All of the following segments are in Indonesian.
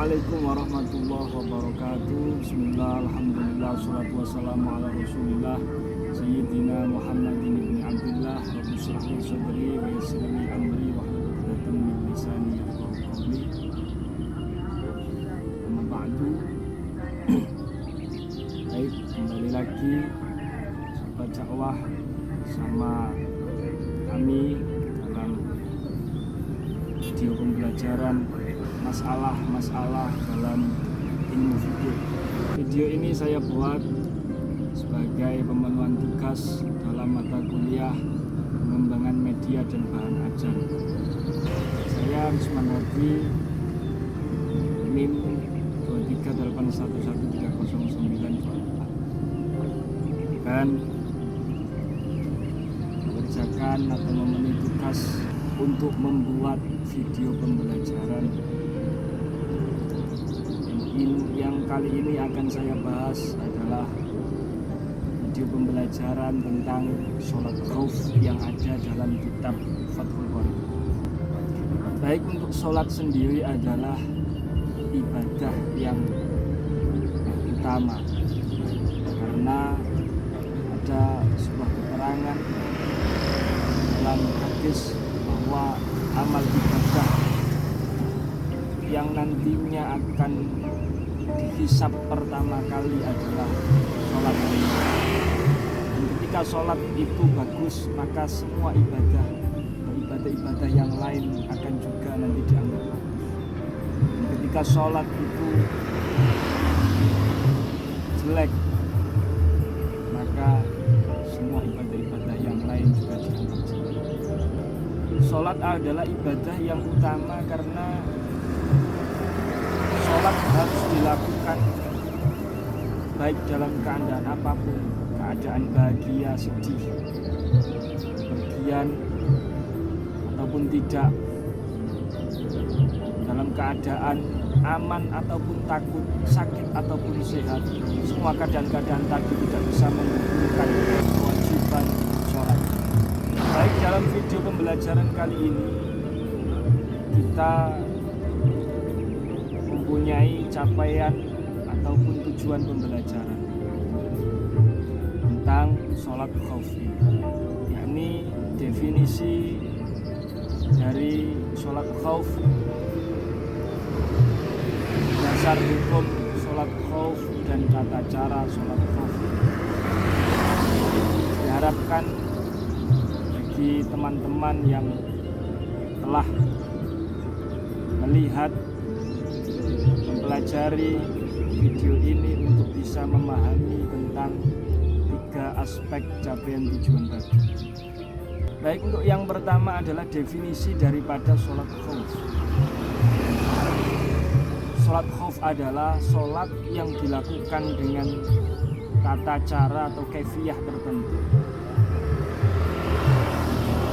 Assalamualaikum warahmatullahi wabarakatuh. Bismillah, alhamdulillah, salatu wassalamu ala rasulillah Sayyidina Muhammadin ibn Abdullah. Rabbi shrah li sadri wa yassir li amri wahlul 'uqdatam min lisani yafqahu qawli. Amma ba'du. Baik, kembali lagi sahabat dakwah sama kami dalam video pembelajaran masalah dalam ilmu fikih. Video ini saya buat sebagai pemenuhan tugas dalam mata kuliah pengembangan media dan bahan ajar. Saya Rusman Hadi, NIM 238113009, dan mengerjakan atau memenuhi tugas untuk membuat video pembelajaran. Yang kali ini akan saya bahas adalah video pembelajaran tentang sholat khauf yang ada dalam kitab Fathul Qorib. Baik, untuk sholat sendiri adalah ibadah yang utama, karena ada sebuah keterangan dalam hadis bahwa amal ibadah yang nantinya akan dihisab pertama kali adalah sholat. Dan ketika sholat itu bagus, maka semua ibadah yang lain akan juga nanti dianggap bagus. Dan ketika sholat itu jelek, maka semua ibadah yang lain juga dianggap jelek. Sholat adalah ibadah yang utama karena sholat harus dilakukan baik dalam keadaan apapun, keadaan bahagia, sedih, kepergian ataupun tidak, dalam keadaan aman ataupun takut, sakit ataupun sehat. Semua keadaan-keadaan tadi tidak bisa menggugurkan kewajiban sholat. Baik, dalam video pembelajaran kali ini kita mempunyai capaian ataupun tujuan pembelajaran tentang sholat khauf, yakni definisi dari sholat khauf, dasar hukum sholat khauf, dan tata cara sholat khauf. Diharapkan bagi teman-teman yang telah melihat, mempelajari video ini untuk bisa memahami tentang 3 aspek capaian tujuan tadi. Baik, untuk yang pertama adalah definisi daripada sholat khauf. Sholat khauf adalah sholat yang dilakukan dengan tata cara atau kaifiyah tertentu,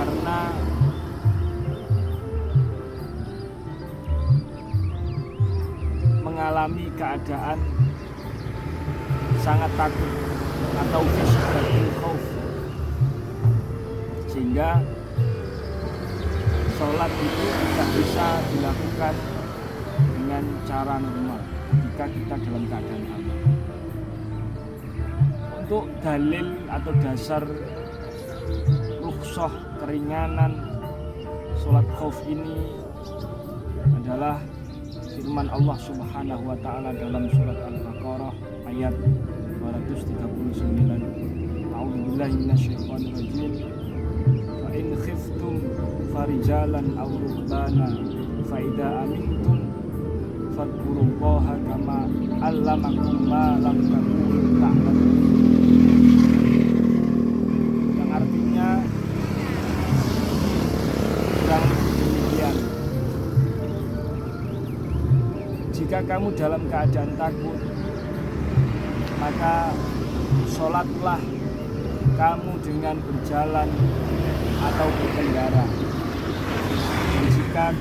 karena mengalami keadaan sangat takut atau fisikatul khauf, sehingga sholat itu tidak bisa dilakukan dengan cara normal ketika kita dalam keadaan aman. Untuk dalil atau dasar rukhsah, keringanan sholat khauf ini adalah firman Allah Subhanahu wa taala dalam surat Al-Baqarah ayat 239. A'udzubillahi minasyaitonir rajim. Fa in khiftum farijalan aw rukbana fa idza amintum fadhkurullaha kama 'allamakum ma lam takunu ta'lamun. Yang artinya kurang demikian: jika kamu dalam keadaan takut, maka sholatlah kamu dengan berjalan atau berkendara. Dan jika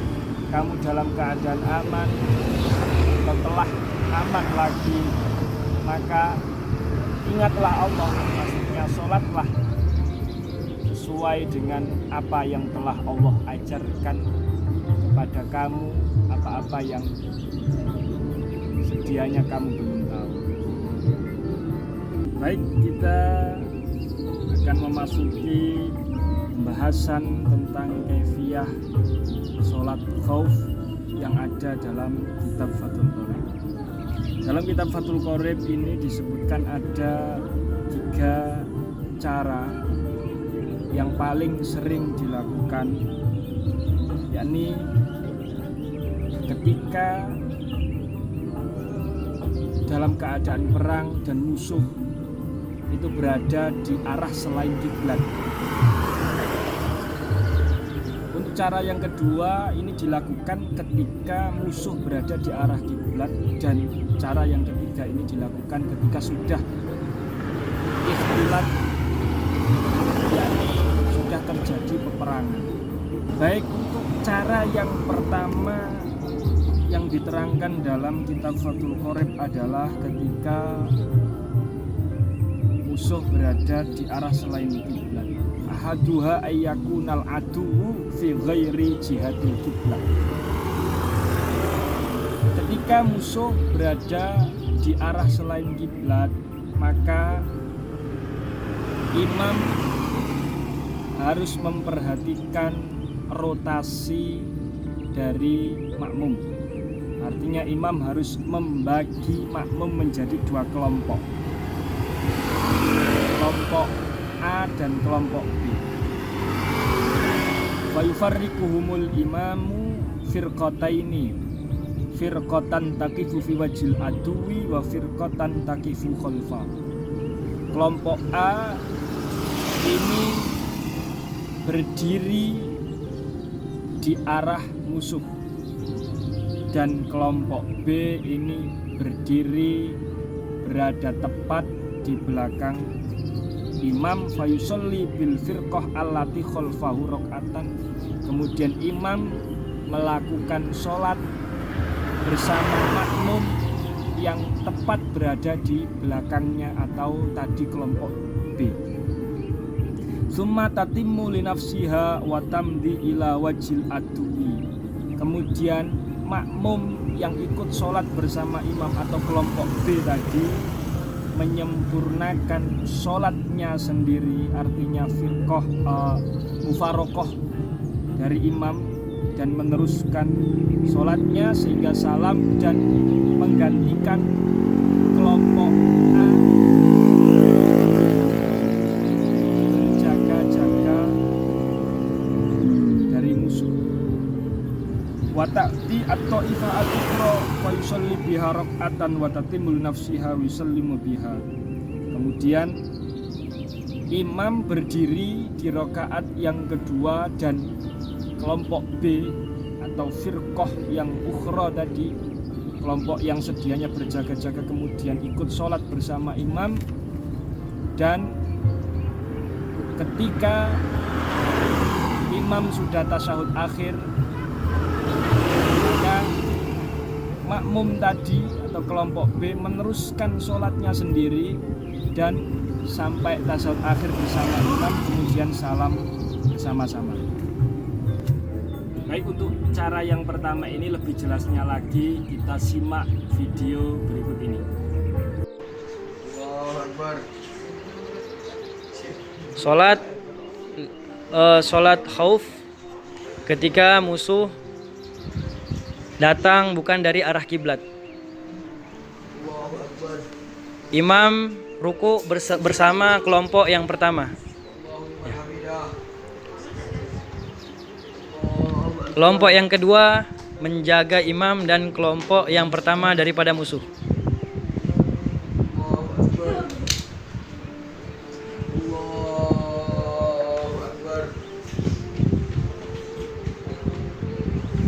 kamu dalam keadaan aman atau telah aman lagi, maka ingatlah Allah, maksudnya sholatlah sesuai dengan apa yang telah Allah ajarkan kepada kamu, apa-apa yang sedianya kamu belum tahu. Baik, kita akan memasuki pembahasan tentang kaifiyah sholat khauf yang ada dalam kitab Fathul Qorib. Dalam kitab Fathul Qorib ini disebutkan ada 3 cara yang paling sering dilakukan, yakni ketika dalam keadaan perang dan musuh itu berada di arah selain kiblat. Untuk cara yang kedua ini dilakukan ketika musuh berada di arah kiblat, dan cara yang ketiga ini dilakukan ketika sudah ikhtilat, yakni sudah terjadi peperangan. Baik, untuk cara yang pertama yang diterangkan dalam kitab Fathul Qorib adalah ketika musuh berada di arah selain kiblat. Ahaduha ayyakunal aduwu fi ghairi jihadil kiblat. Ketika musuh berada di arah selain kiblat, maka imam harus memperhatikan rotasi dari makmum. Artinya imam harus membagi makmum menjadi 2 kelompok. Kelompok A dan kelompok B. Wa yufarriquhumul imamu firqataini. Firqatan taqifu fi wajhil aduwi wa firqatan taqifu khalfa. Kelompok A ini berdiri di arah musuh, dan kelompok B ini berdiri berada tepat di belakang imam. Fayusolli bil firqah allati khalfahu rakaatan. Kemudian imam melakukan sholat bersama makmum yang tepat berada di belakangnya, atau tadi kelompok B. Summa tatimmu li nafsiha wa tamdi ila wajhil aduwi. Kemudian makmum yang ikut sholat bersama imam atau kelompok B tadi menyempurnakan sholatnya sendiri, artinya firqah mufarokoh dari imam, dan meneruskan sholatnya sehingga salam dan menggantikan kelompok A menjaga-jaga dari musuh. Wa ta'ti at-ta'ifa al-ukhra wa yusalli biha rak'atan wa tatimul nafsiha wa yusallimu biha. Kemudian imam berdiri di rakaat yang kedua, dan kelompok B atau firqah yang ukhra tadi, kelompok yang sedianya berjaga-jaga, kemudian ikut sholat bersama imam. Dan ketika imam sudah tasyahud akhir, maka makmum tadi atau kelompok B meneruskan sholatnya sendiri dan sampai tasyahud akhir bersama imam, kemudian salam bersama-sama. Baik, untuk cara yang pertama ini lebih jelasnya lagi kita simak video berikut ini. Sholat khauf ketika musuh datang bukan dari arah kiblat. Imam ruku bersama kelompok yang pertama. Kelompok yang kedua menjaga imam dan kelompok yang pertama daripada musuh.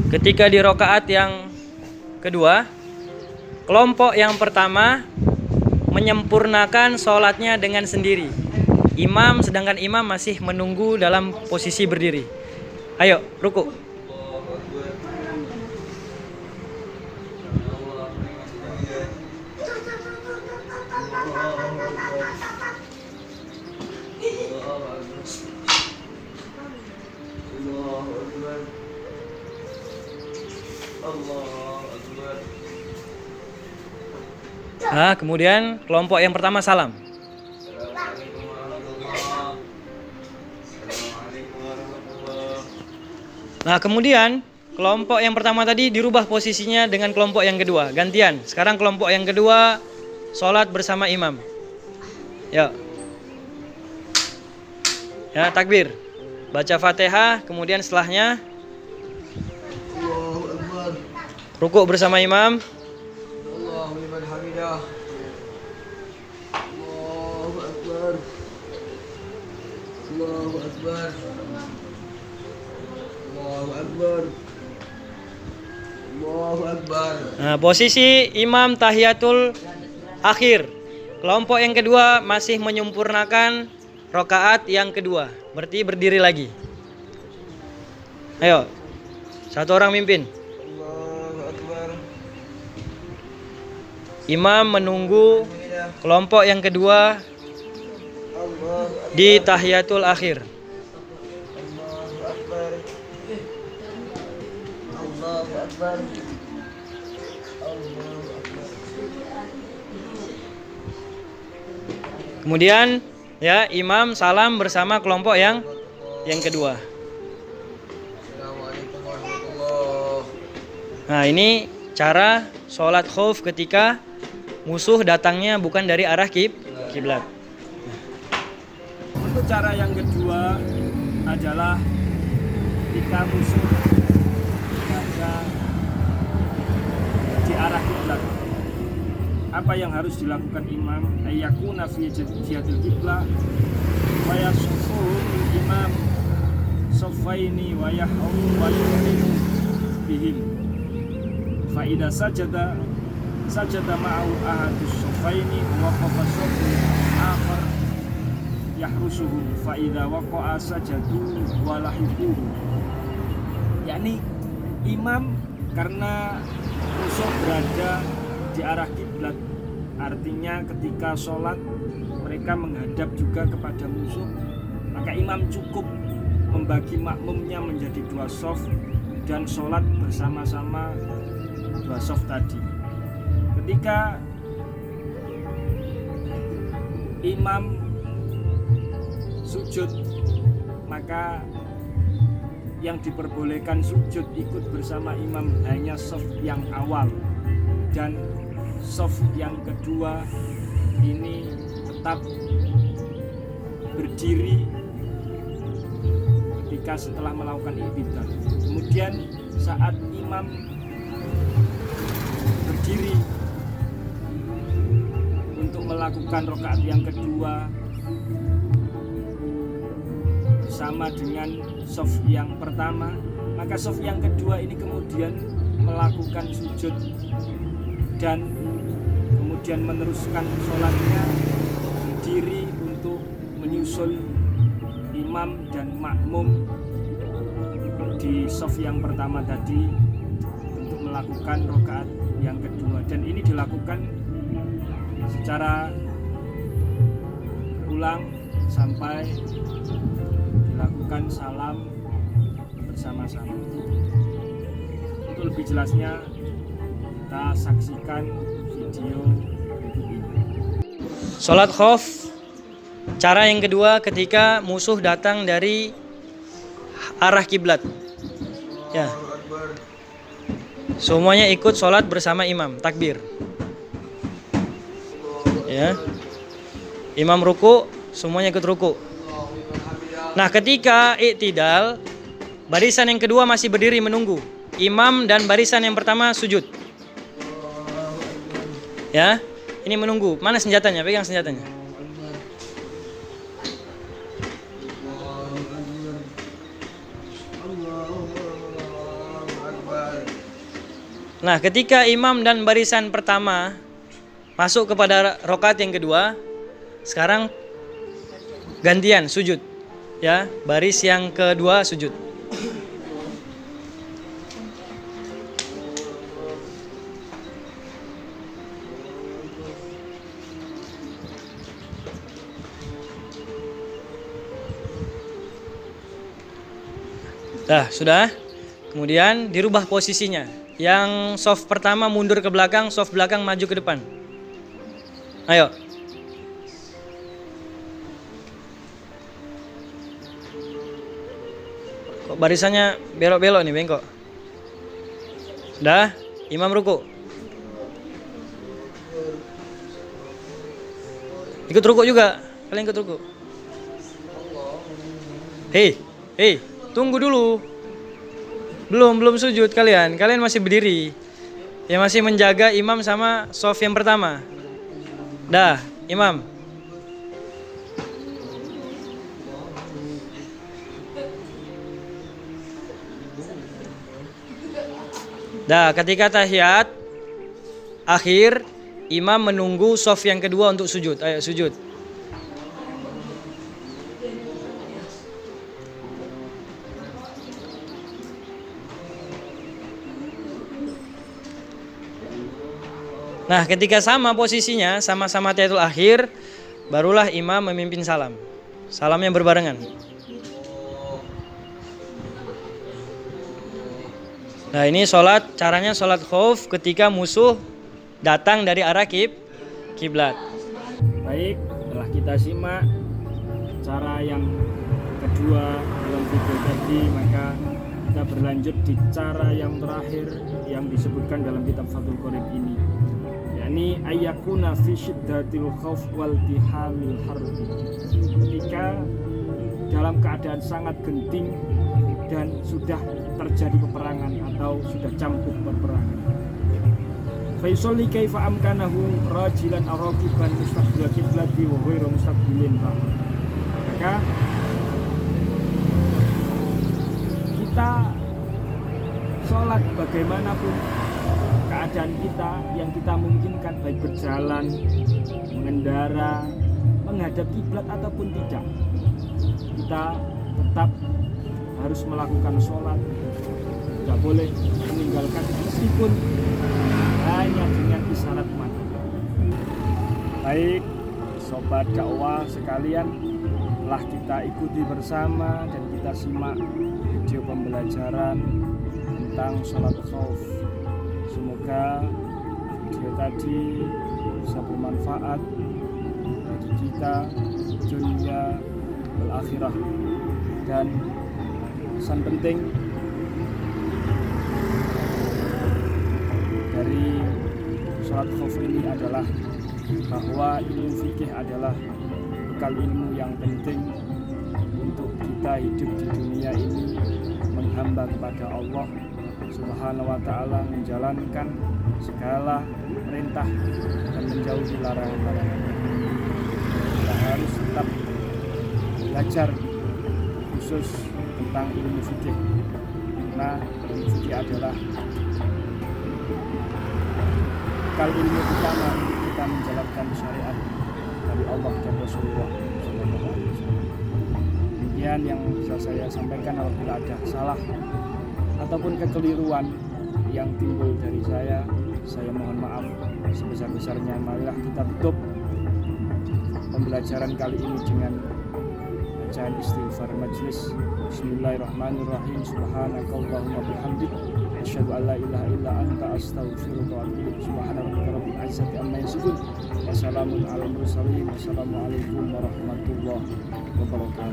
Ketika di rakaat yang kedua, kelompok yang pertama menyempurnakan sholatnya dengan sendiri. Sedangkan imam masih menunggu dalam posisi berdiri. Ayo, ruku. Nah, kemudian kelompok yang pertama salam. Nah, kemudian kelompok yang pertama tadi dirubah posisinya dengan kelompok yang kedua. Gantian. Sekarang kelompok yang kedua sholat bersama imam. Ya. Ya, takbir. Baca Fatihah, kemudian setelahnya Allahu Akbar. rukuk bersama imam. Allahu liman hamidah. Allahu Akbar. Allahu Akbar. Allahu Akbar. Allahu Akbar. Nah, posisi imam tahiyatul akhir. Kelompok yang kedua masih menyempurnakan rakaat yang kedua. Berarti berdiri lagi. Ayo. Satu orang mimpin. Allahu Akbar. Imam menunggu Hamidah. kelompok yang kedua Allahu Akbar. di tahiyatul akhir. Allahu Akbar. Allahu Akbar. Allahu Akbar. Kemudian ya, imam salam bersama kelompok yang kedua. Assalamualaikum warahmatullahi. Nah, ini cara sholat khauf ketika musuh datangnya bukan dari arah kiblat. Untuk cara yang kedua adalah ketika musuh berada di arah kiblat. Apa yang harus dilakukan imam? Ayyakuna fi jihadil kiblah wa yasuffu imam saffaini wa yahum wa yu'minu bihim. Fa idza sajada ma'ahu ahadus saffaini wa qafa saffu akhar yahrusuhu fa idza waqa'a sajadu wa lahiquhu. Yakni imam karena musuh berada di arah kiblat, artinya ketika sholat mereka menghadap juga kepada musuh, maka imam cukup membagi makmumnya menjadi dua shaf dan sholat bersama-sama dua shaf tadi. Ketika imam sujud, maka yang diperbolehkan sujud ikut bersama imam hanya shaf yang awal, dan shaf yang kedua ini tetap berdiri ketika setelah melakukan i'tidal. Kemudian saat imam berdiri untuk melakukan rakaat yang kedua bersama dengan shaf yang pertama, maka shaf yang kedua ini kemudian melakukan sujud dan kemudian meneruskan sholatnya berdiri untuk menyusul imam dan makmum di shaf yang pertama tadi untuk melakukan rakaat yang kedua, dan ini dilakukan secara ulang sampai dilakukan salam bersama-sama. Untuk lebih jelasnya kita saksikan video berikut ini. Sholat khauf, cara yang kedua ketika musuh datang dari arah kiblat. Ya. Semuanya ikut sholat bersama imam, takbir. Ya. Imam ruku, semuanya ikut ruku. Nah, ketika i'tidal, barisan yang kedua masih berdiri menunggu. Imam dan barisan yang pertama sujud. Ya, ini menunggu. Mana senjatanya? Pegang senjatanya. Nah, ketika imam dan barisan pertama masuk kepada rakaat yang kedua, sekarang gantian sujud. Ya, baris yang kedua sujud. Dah, sudah. Kemudian dirubah posisinya. Yang shaf pertama mundur ke belakang, shaf belakang maju ke depan. Ayo. Kok barisannya belok-belok nih, bengkok? Dah, imam ruku. Ikut ruku juga. Kalian ikut ruku. Hei, tunggu dulu. Belum sujud kalian. Kalian masih berdiri. Ya masih menjaga imam sama shaf yang pertama. Dah, imam. Dah, ketika tahiyat akhir, imam menunggu shaf yang kedua untuk sujud. Ayo sujud. Nah, ketika sama posisinya, sama-sama tahiyatul akhir, barulah imam memimpin salam. Salamnya berbarengan. Nah, ini caranya sholat khauf ketika musuh datang dari arah kiblat. Baik, telah kita simak cara yang kedua dalam video tadi, maka kita berlanjut di cara yang terakhir yang disebutkan dalam kitab Fathul Qorib ini, yakni ayyakuna fi syiddatil khauf wal tihamil harbi, ketika dalam keadaan sangat genting dan sudah terjadi peperangan atau sudah campur peperangan. Fa yusalli kaifa amkanahu rajilan aw rakiban mustaqbil qiblati wa ghairu mustaqbilin. Maka kita sholat bagaimanapun keadaan kita yang kita mungkinkan, baik berjalan, mengendara, menghadap kiblat ataupun tidak, kita tetap harus melakukan sholat, tidak boleh meninggalkan meskipun hanya dengan isyarat mata. Baik, sobat dakwah sekalian, telah kita ikuti bersama dan kita simak video pembelajaran tentang sholat khauf. Semoga video tadi bisa bermanfaat bagi kita dunia dan akhirah. Dan pesan penting dari sholat khauf ini adalah bahwa ilmu fikih adalah bekal ilmu yang penting untuk kita hidup di dunia ini, menghamba kepada Allah Subhanahu wa ta'ala, menjalankan segala perintah dan menjauhi larangan-larangan. Kita harus tetap belajar khusus tentang ilmu fikih, karena ilmu fikih adalah bekal ilmu utama kita menjalankan syariat dari Allah dan Rasulullah SAW. Demikian yang bisa saya sampaikan. Apabila ada salah ataupun kekeliruan yang timbul dari saya mohon maaf sebesar-besarnya. Marilah kita tutup pembelajaran kali ini dengan bacaan istighfar majlis. Bismillahirrahmanirrahim. Subhanakallahumma bihamdik, asyhadu an la ilaha illa anta, astaghfiruka wa atubu ilaik. Subhana rabbika rabbil izzati amma yasifun, wa salamun alal mursalin. Wassalamualaikum warahmatullahi wabarakatuh.